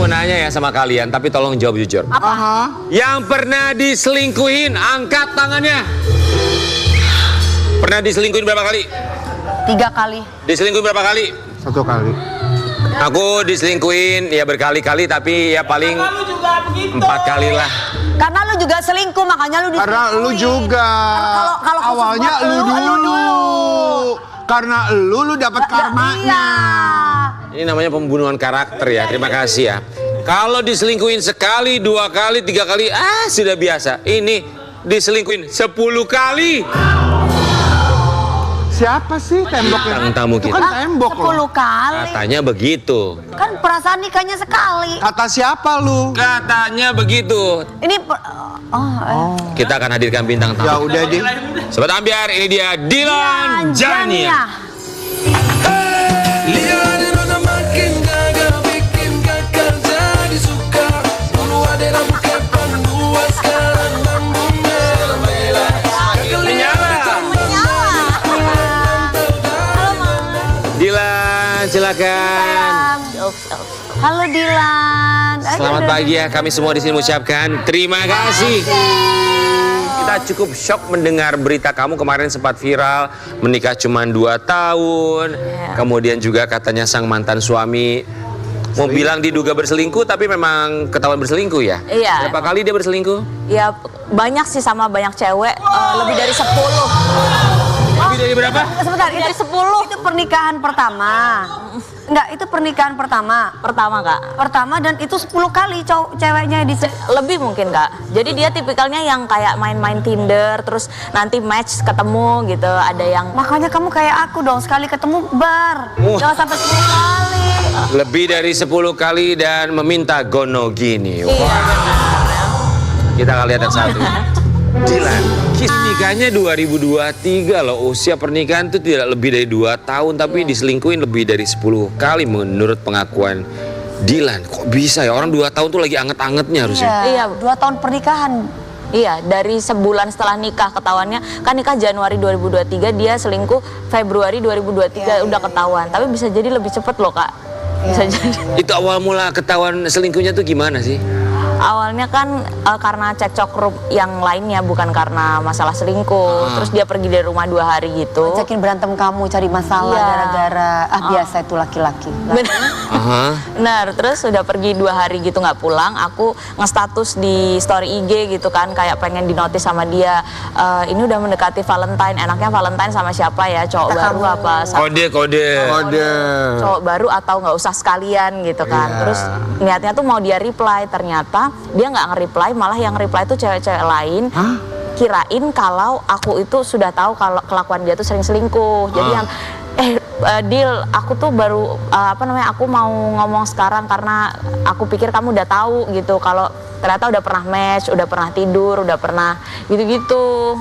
mau nanya ya sama kalian, tapi tolong jawab jujur. Apa? Yang pernah diselingkuhin, angkat tangannya. Pernah diselingkuhin berapa kali? 3 kali. Diselingkuhin berapa kali? 1 kali. Aku diselingkuhin ya berkali-kali, tapi ya paling 4 kali lah. Karena lu juga selingkuh, makanya lu diselingkuhin. Karena lu juga. Kalau Awalnya khusus buat lu dulu. Karena lu dapat karmanya. Iya. Ini namanya pembunuhan karakter ya, terima kasih ya. Kalau diselingkuhin sekali, 2 kali, 3 kali, sudah biasa. Ini diselingkuhin 10 kali. Siapa sih temboknya? Bintang tamu Itu kita. kan tembok 10 loh. kali. Katanya begitu. Kan perasaan nikahnya sekali. Kata siapa lu? Katanya begitu. Ini Kita akan hadirkan bintang Ya tamu. udah deh. Sobat Ambiar, ini dia Dilan Jania. Dilan, silakan. Halo Dilan. Selamat pagi ya, kami semua di sini mengucapkan terima kasih. Kita cukup shock mendengar berita kamu kemarin sempat viral, menikah cuma 2 tahun. Kemudian juga katanya sang mantan suami mau bilang diduga berselingkuh, tapi memang ketahuan berselingkuh ya? Iya. Berapa kali dia berselingkuh? Ya banyak sih, sama banyak cewek, lebih dari 10. Lebih dari berapa? Sebentar, Lebih dari 10. itu pernikahan pertama. Enggak, itu pernikahan pertama. Pertama Kak. Pertama dan itu 10 kali ceweknya di Lebih mungkin Kak. Jadi dia tipikalnya yang kayak main-main Tinder, terus nanti match ketemu gitu. Ada yang Makanya kamu kayak aku dong, sekali ketemu bar. Jangan sampai 10 kali. Lebih dari 10 kali dan meminta gono gini. Iya. Kita akan lihat yang satu. Dilan, nikahnya 2023 loh. Usia pernikahan itu tidak lebih dari 2 tahun, tapi diselingkuhin lebih dari 10 kali menurut pengakuan Dilan. Kok bisa ya, orang 2 tahun tuh lagi anget-angetnya harusnya. Iya. 2 tahun pernikahan. Iya, dari sebulan setelah nikah ketahuannya. Kan nikah Januari 2023, dia selingkuh Februari 2023 udah ketahuan. Tapi bisa jadi lebih cepet loh Kak. Bisa jadi. Itu awal mula ketahuan selingkuhnya tuh gimana sih? Awalnya kan karena cekcok yang lainnya, bukan karena masalah selingkuh. Terus dia pergi dari rumah 2 hari gitu. Ngajakin berantem kamu, cari masalah Iya. gara-gara biasa itu laki-laki. Benar, terus udah pergi 2 hari gitu nggak pulang. Aku nge-status di story IG gitu kan, kayak pengen dinotis sama dia. Ini udah mendekati Valentine, enaknya Valentine sama siapa ya? Cowok baru apa? Kode. Cowok baru atau nggak usah sekalian gitu kan. Iya. Terus niatnya tuh mau dia reply, ternyata dia nggak nge-reply, malah yang reply tuh cewek-cewek lain. Kirain kalau aku itu sudah tahu kalau kelakuan dia tuh sering selingkuh. Jadi yang Dil, aku tuh baru aku mau ngomong sekarang karena aku pikir kamu udah tahu gitu kalau ternyata udah pernah match, udah pernah tidur, udah pernah gitu-gitu.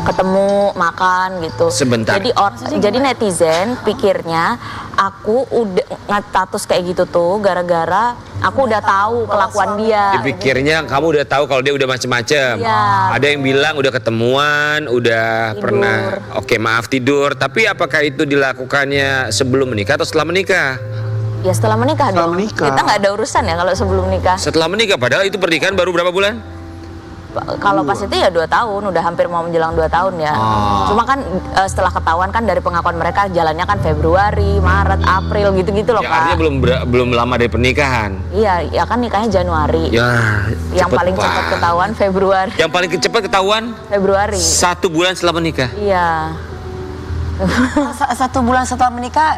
Ketemu, makan gitu. Sebentar. Jadi netizen pikirnya aku udah nge-status kayak gitu tuh gara-gara aku udah tahu kelakuan dia. Dipikirnya kamu udah tahu kalau dia udah macem-macem. Iya. Ada yang bilang udah ketemuan, udah Tidur. pernah, oke maaf tidur. Tapi apakah itu dilakukannya sebelum menikah atau setelah menikah? Ya setelah menikah Setelah dong. menikah. Kita nggak ada urusan ya kalau sebelum nikah. Setelah menikah, padahal itu pernikahan baru berapa bulan? Kalau pas itu ya 2 tahun, udah hampir mau menjelang 2 tahun ya. Cuma kan setelah ketahuan kan dari pengakuan mereka jalannya kan Februari, Maret, April gitu-gitu loh Ya, artinya Kak. belum lama dari pernikahan. Iya, ya kan nikahnya Januari. Ya, Yang cepet paling cepat banget. ketahuan Februari. Yang paling cepat ketahuan Februari. 1 bulan setelah menikah. Iya. 1 bulan setelah menikah,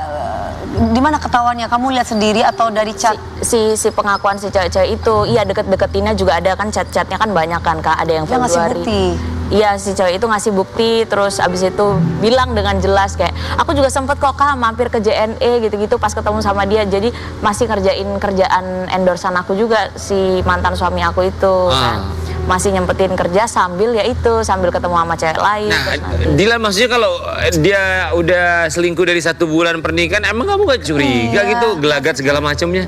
di mana ketahuannya? Kamu lihat sendiri atau dari chat? Si pengakuan si cewek-cewek itu, iya deket-deketinnya juga ada kan, chat-chatnya kan banyak kan Kak, ada yang Dia ngasih Februari. bukti. Iya, si cewek itu ngasih bukti, terus abis itu bilang dengan jelas kayak, aku juga sempet kok Kak mampir ke JNE gitu-gitu pas ketemu sama dia, jadi masih ngerjain kerjaan endorsean aku juga si mantan suami aku itu kan. Masih nyempetin kerja sambil sambil ketemu sama cewek lain. Nah, terus nanti. Dilan maksudnya kalau dia udah selingkuh dari 1 bulan pernikahan, emang kamu gak curiga gitu, gelagat segala macamnya?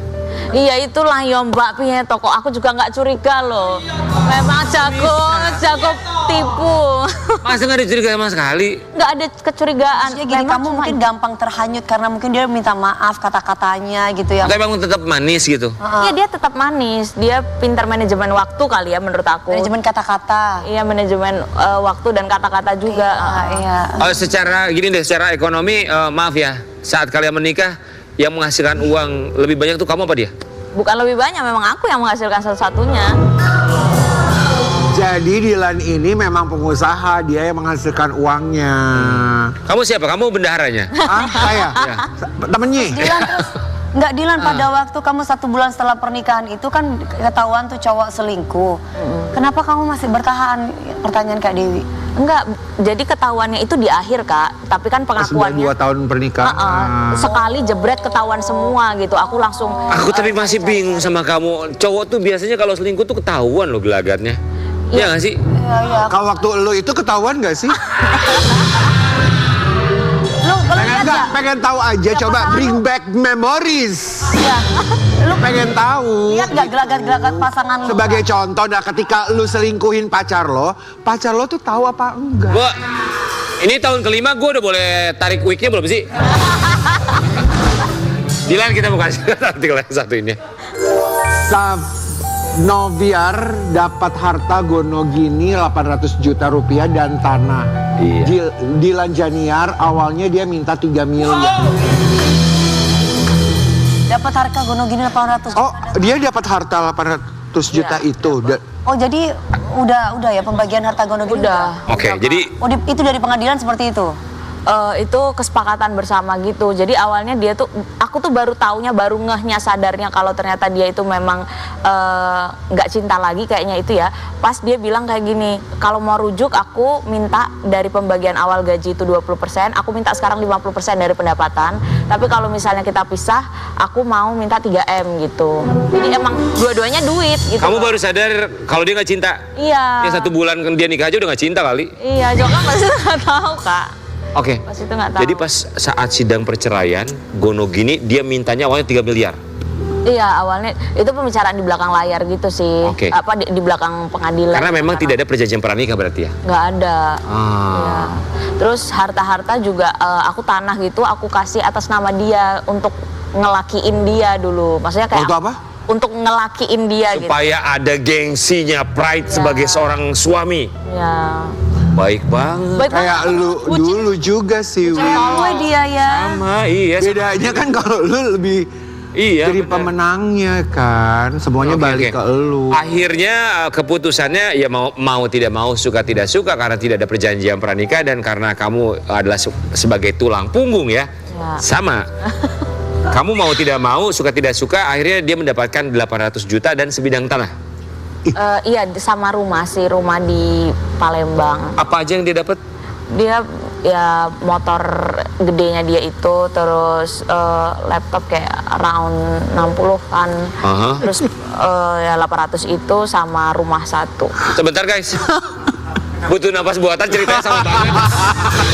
Iya itulah ya Mbak piye to kok aku juga nggak curiga loh. Memang jago tipu. Masa nggak dicurigai sama sekali? Nggak ada kecurigaan. Ya gini, Memang kamu cuma- mungkin gampang terhanyut karena mungkin dia minta maaf kata-katanya gitu ya. Atau emang tetap manis gitu? Iya dia tetap manis. Dia pintar manajemen waktu kali ya menurut aku. Manajemen kata-kata. Iya manajemen waktu dan kata-kata juga. Iya. Secara gini deh, secara ekonomi maaf ya, saat kalian menikah yang menghasilkan uang lebih banyak tuh kamu apa dia? Bukan lebih banyak, memang aku yang menghasilkan satu-satunya. Jadi Dilan ini memang pengusaha, dia yang menghasilkan uangnya. Kamu siapa? Kamu bendaharanya? Ah, saya? Temennya? Dilan terus nggak Dilan pada waktu kamu 1 bulan setelah pernikahan itu kan ketahuan tuh cowok selingkuh. Kenapa kamu masih bertahan? Pertanyaan Kak Dewi. Enggak, jadi ketahuannya itu di akhir Kak. Tapi kan Sudah pengakuannya 2 tahun pernikahan. sekali jebret ketahuan semua gitu. Aku langsung Aku tapi masih bingung sama kamu. Cowok tuh biasanya kalau selingkuh tuh ketahuan loh gelagatnya. Iya nggak sih? Iya. Kalau waktu lu itu ketahuan gak sih? Lu Pengen lihat nggak? nggak? Pengen tahu aja, Iya, coba pasangan bring lu. back memories. Iya. Lu Pengen tahu. lihat nggak gelagat-gelagat pasangan lu? Sebagai contoh, nah ketika lu selingkuhin pacar lo tuh tahu apa enggak? Gua ini tahun kelima gue udah boleh tarik wignya belum sih? Dilan kita bukan artikel yang satu ini. Noviar dapat harta Gonogini 800 juta rupiah dan tanah. Iya. Dilan Janiar awalnya dia minta 3 miliar. Dapat harga Gonogini 800. Oh, dia dapat harta 800 juta itu. Oh jadi udah ya pembagian harta Gonogini. udah. Oke, jadi Oh itu dari pengadilan seperti itu. Itu kesepakatan bersama gitu. Jadi awalnya dia tuh, aku tuh baru taunya, baru ngehnya, sadarnya kalau ternyata dia itu memang nggak cinta lagi kayaknya itu ya. Pas dia bilang kayak gini, kalau mau rujuk aku minta dari pembagian awal gaji itu 20%, aku minta sekarang 50% dari pendapatan. Tapi kalau misalnya kita pisah, aku mau minta 3M gitu. Jadi emang dua-duanya duit gitu. kamu baru sadar kalau dia nggak cinta. Iya. Ya 1 bulan dia nikah aja udah nggak cinta kali. Iya, Joka pasti nggak tahu Kak. Oke. Pas itu nggak tahu. Jadi pas saat sidang perceraian, Gonogini dia mintanya awalnya 3 miliar. Iya awalnya itu pembicaraan di belakang layar gitu sih. Oke. Apa di belakang pengadilan. Karena memang tidak ada perjanjian pranikah berarti ya. Nggak ada. Ah. Iya. Terus harta-harta juga aku tanah gitu aku kasih atas nama dia untuk ngelakiin dia dulu. Maksudnya kayak Untuk apa? Untuk ngelakiin dia gitu. Supaya ada gengsinya, pride sebagai seorang suami. Ya. Baik banget. Baik Kayak banget. lu dulu juga sih, Wi. Oh dia ya. Sama, iya. Bedanya kan kalau lu lebih Iya. jadi benar. pemenangnya kan, semuanya Oke, balik oke. ke lu. Akhirnya keputusannya ya mau tidak mau, suka tidak suka karena tidak ada perjanjian pranikah dan karena kamu adalah sebagai tulang punggung ya. Ya. Sama. Kamu mau tidak mau, suka tidak suka, akhirnya dia mendapatkan 800 juta dan sebidang tanah. Iya sama rumah sih, rumah di Palembang. Apa aja yang dia dapat? Dia ya motor gedenya dia itu, terus laptop kayak around 60-an. Aha. Terus ya 800 itu sama rumah 1. Sebentar guys. Butuh napas buatan, ceritanya sama banget.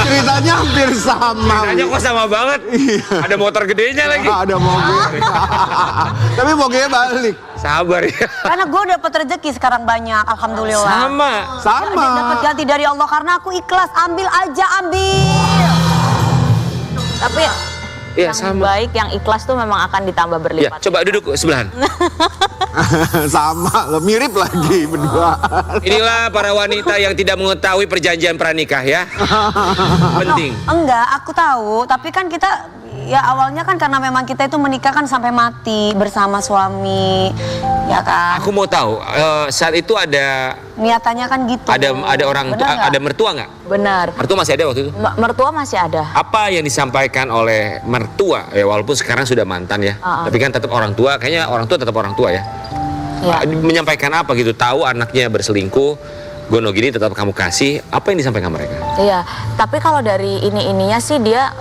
Ceritanya hampir sama. Ceritanya kok sama banget. Ada motor gedenya lagi. Ada mobil. Tapi mobilnya balik. Sabar ya. Karena gue dapat rezeki sekarang banyak, alhamdulillah. Sama. Sama. Dapat ganti dari Allah karena aku ikhlas. Ambil aja, ambil. Tapi Iya, yang sama. baik, yang ikhlas tuh memang akan ditambah Ya, berlipat. coba duduk sebelahan. Sama, lo mirip lagi berdua. Inilah para wanita yang tidak mengetahui perjanjian pranikah ya. Penting. Enggak, aku tahu. Tapi kan kita, ya awalnya kan karena memang kita itu menikah kan sampai mati bersama suami. Ya kan? Aku mau tahu saat itu ada Niatannya kan gitu. ada orang Benar nggak? ada mertua nggak? Benar. Mertua masih ada waktu itu? Mertua masih ada. Apa yang disampaikan oleh mertua? Ya walaupun sekarang sudah mantan ya, tapi kan tetap orang tua. Kayaknya orang tua tetap orang tua ya. Ya. Menyampaikan apa gitu? Tahu anaknya berselingkuh, Gonogini tetap kamu kasih. Apa yang disampaikan mereka? Iya, tapi kalau dari ininya sih dia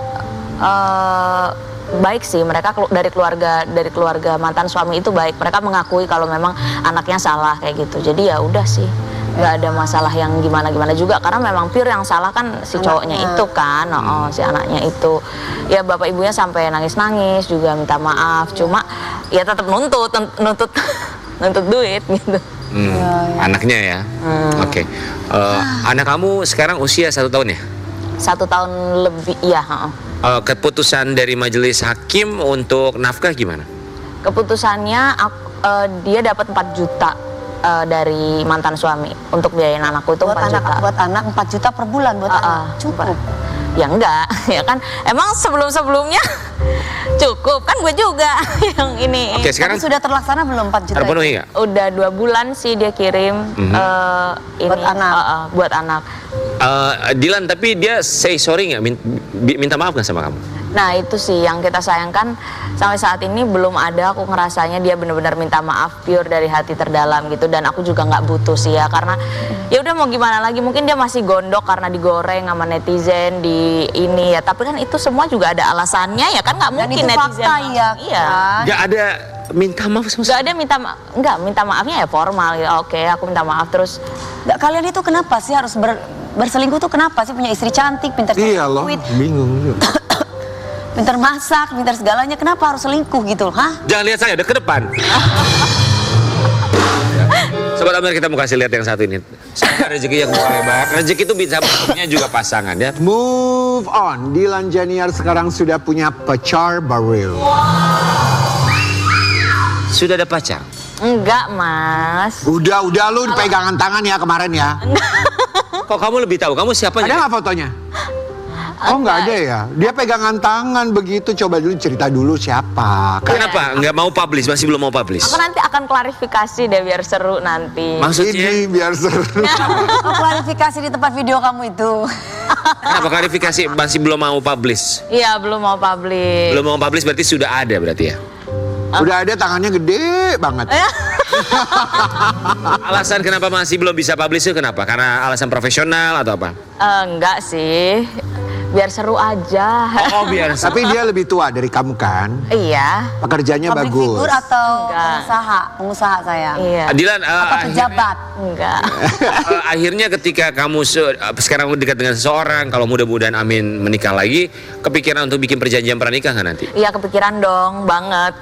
baik sih. Mereka dari keluarga mantan suami itu baik. Mereka mengakui kalau memang anaknya salah kayak gitu. Jadi ya udah sih, nggak ada masalah yang gimana juga. Karena memang pure yang salah kan si cowoknya itu kan, si anaknya itu. Ya bapak ibunya sampai nangis juga minta maaf. Cuma ya tetap nuntut duit gitu. Anaknya ya. Oke. Anak kamu sekarang usia 1 tahun ya? 1 tahun lebih, ya. Keputusan dari majelis hakim untuk nafkah gimana? Keputusannya dia dapat 4 juta dari mantan suami untuk biayain anakku itu 4 juta. Buat anak 4 juta per bulan buat anak. Cukup. Ya enggak, ya kan emang sebelumnya cukup kan gue juga yang ini. Oke, sekarang Tapi sudah terlaksana belum 4 juta? terpenuhi nggak? Udah 2 bulan sih dia kirim ini Buat anak. buat anak. Dilan, tapi dia say sorry nggak? Minta maaf nggak sama kamu? Nah itu sih yang kita sayangkan, sampai saat ini belum ada aku ngerasanya dia benar-benar minta maaf pure dari hati terdalam gitu. Dan aku juga nggak butuh sih ya, karena ya udah mau gimana lagi, mungkin dia masih gondok karena digoreng sama netizen di ini ya. Tapi kan itu semua juga ada alasannya ya kan, nggak Dan mungkin itu netizen. fakta ya. Iya. Kan? Nggak ada minta maaf sama Nggak ada minta maafnya ya formal gitu. Oke, aku minta maaf terus. Nggak, kalian itu kenapa sih harus berselingkuh tuh kenapa sih? Punya istri cantik, pintar Iya loh, duit, bingung juga. pintar masak, pintar segalanya, kenapa harus selingkuh gitu? Hah? Jangan lihat saya, udah ke depan. Sobat Amir, kita mau kasih lihat yang satu ini. Semoga rezeki yang lebar. Rezeki itu bisa bentuknya juga pasangan ya. Move on, Dilan Janiar sekarang sudah punya pacar baru. Sudah ada pacar? Enggak mas. Udah lu pegangan tangan ya kemarin ya. Kok kamu lebih tahu? Kamu Ada siapanya? nggak fotonya? Oh nggak ada ya? Dia pegangan tangan begitu, coba dulu cerita dulu siapa. Kenapa? Nggak mau publish? Masih belum mau publish? Aku nanti akan klarifikasi deh biar seru nanti. Maksudnya? Ini biar seru. Oh, klarifikasi di tempat video kamu itu. Kenapa klarifikasi masih belum mau publish? Iya belum mau publish. Belum mau publish berarti sudah ada berarti ya? Udah ada, tangannya gede banget. Alasan kenapa masih belum bisa publish itu kenapa? Karena alasan profesional atau apa? Enggak sih, biar seru aja. Oh biar. Tapi dia lebih tua dari kamu kan? Iya, Pekerjaannya Public bagus. figure atau Enggak. pengusaha sayang? iya. Dilan, Atau pejabat? Enggak. akhirnya ketika kamu sekarang dekat dengan seseorang, kalau mudah-mudahan amin menikah lagi, kepikiran untuk bikin perjanjian pranikah nggak nanti? Iya kepikiran dong, banget.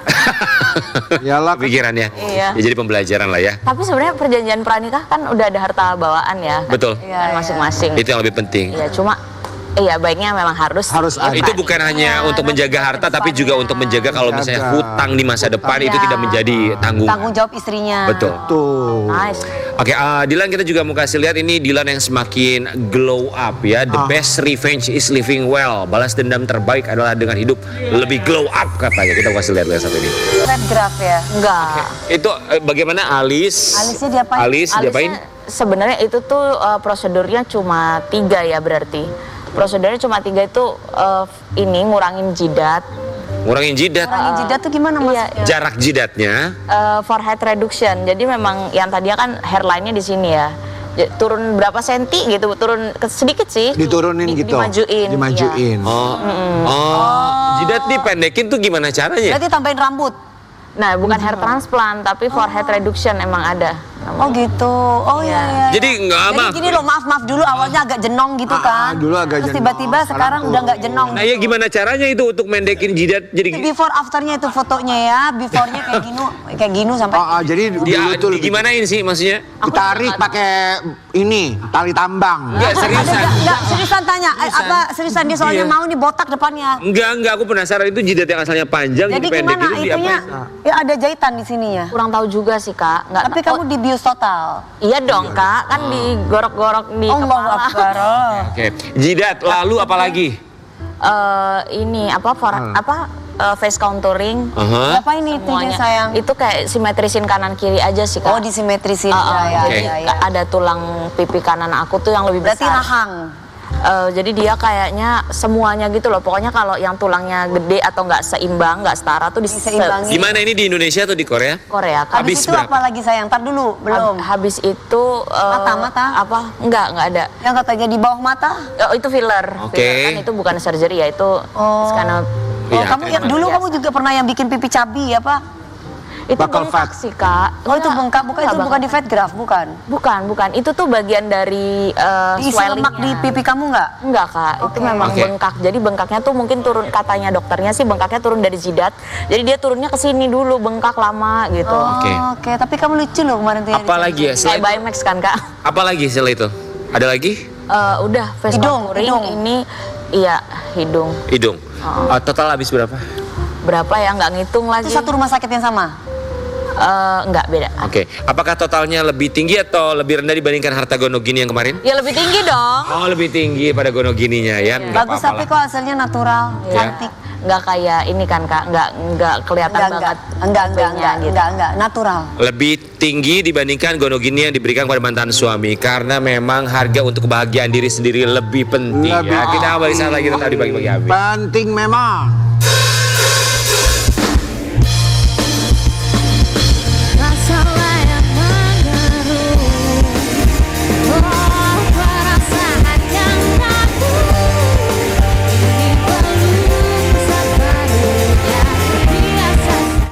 Yalah. Kepikiran ya? Iya. Ya, jadi pembelajaran lah ya. Tapi sebenarnya perjanjian pranikah kan udah ada harta bawaan ya. Betul. Kan masing-masing. Itu yang lebih penting. Iya, cuma iya baiknya memang harus. ada. Itu bukan hanya untuk menjaga harta, tapi juga untuk menjaga kalau misalnya hutang di masa depan itu tidak menjadi tanggungan. Tanggung jawab istrinya. Betul. Tuh. Nice. Oke, Dilan, kita juga mau kasih lihat ini Dilan yang semakin glow up ya. The best revenge is living well. Balas dendam terbaik adalah dengan hidup lebih glow up katanya. Kita mau kasih lihat satu ini. Red graph ya? Enggak. Itu bagaimana Alis? Alisnya diapain? Alis diapain? Alisnya sebenarnya itu tuh prosedurnya cuma 3 ya berarti. Prosedurnya cuma 3 itu ini ngurangin jidat. Ngurangin jidat. Ngurangin jidat tuh gimana Iya. maksudnya? Jarak jidatnya. Forehead reduction. Jadi memang yang tadinya kan hairline-nya di sini ya. Turun berapa senti gitu, turun sedikit sih. Diturunin gitu. Dimajuin. Dimajuin. Oh, jidat dipendekin tuh gimana caranya? Berarti tambahin rambut? Nah, bukan hair transplant tapi forehead reduction emang ada. Oh gitu. Oh iya. Jadi nggak Jadi gini loh, maaf dulu awalnya agak jenong gitu kan. Dulu agak Terus jenong, tiba-tiba sekarang udah nggak jenong. Nah ya gimana caranya itu untuk mendekin jidat Itu jadi before afternya itu fotonya ya, before-nya kayak gini sampai Jadi dulu tuh lebih gimanain sih maksudnya? ditarik pakai ini tali tambang. Enggak seriusan. Enggak, seriusan tanya, seriusan dia soalnya mau nih botak depannya. Enggak, aku penasaran itu jidat yang asalnya panjang Jadi jadi pendek gimana itu itunya? diapain? Ya ada jahitan di sini ya. Kurang tahu juga sih, Kak. Nggak Tapi kamu dibius total. Iya dong, Kak. Kan digorok-gorok di Allahu kepala. Akbar. Oke, jidat lalu apa lagi? Ini face contouring. Apa ini itu Semuanya. sayang? Itu kayak simetrisin kanan kiri aja sih, Kak. Oh disimetrisin Oke. ya. Ada tulang pipi kanan aku tuh yang lebih Berarti besar. rahang. Jadi dia kayaknya semuanya gitu loh. Pokoknya kalau yang tulangnya gede atau nggak seimbang, nggak setara tuh Diseimbangin. Di mana ini, di Indonesia atau di Korea? Korea kan. Habis itu berapa? apa lagi sayang? Ntar dulu, belum. Habis itu Mata? apa? Nggak ada. Yang katanya di bawah mata? Oh, itu filler. Oke. Filler kan itu bukan surgery ya, itu Oh. karena Oh, Iya, kamu kayak dulu kamu juga pernah yang bikin pipi cabi apa? Itu bakal bengkak fat. sih Kak. Oh itu bengkak, bukan itu bukan di fat graft, bukan? Bukan. Itu tuh bagian dari Diisi lemak di pipi kamu nggak? Enggak Kak, itu memang Oke. bengkak. Jadi bengkaknya tuh mungkin turun, katanya dokternya sih bengkaknya turun dari jidat. Jadi dia turunnya ke sini dulu, bengkak lama gitu. Oh, Oke. Oke, tapi kamu lucu loh kemarin tuh. yang Apalagi ya Kayak selain Bimax kan Kak. apa lagi setelah itu? Ada lagi? Udah face Hidung, contouring, hidung. ini iya hidung. Hidung. Total habis berapa? Berapa ya, nggak ngitung lagi. Itu satu rumah sakit yang sama? Nggak beda. Oke. Apakah totalnya lebih tinggi atau lebih rendah dibandingkan harta gonogini yang kemarin? Ya lebih tinggi dong. Oh, lebih tinggi pada gonogininya ya. Nggak Bagus apa-apa tapi lah. kok hasilnya natural, Iya. cantik. Nggak kayak ini kan Kak, nggak kelihatan banget topengnya gitu. enggak, natural. Lebih tinggi dibandingkan gonogini yang diberikan kepada mantan suami karena memang harga untuk kebahagiaan diri sendiri lebih penting Lebih ya. Kita balik saat lagi tetap di bagi-bagi habis. Penting memang.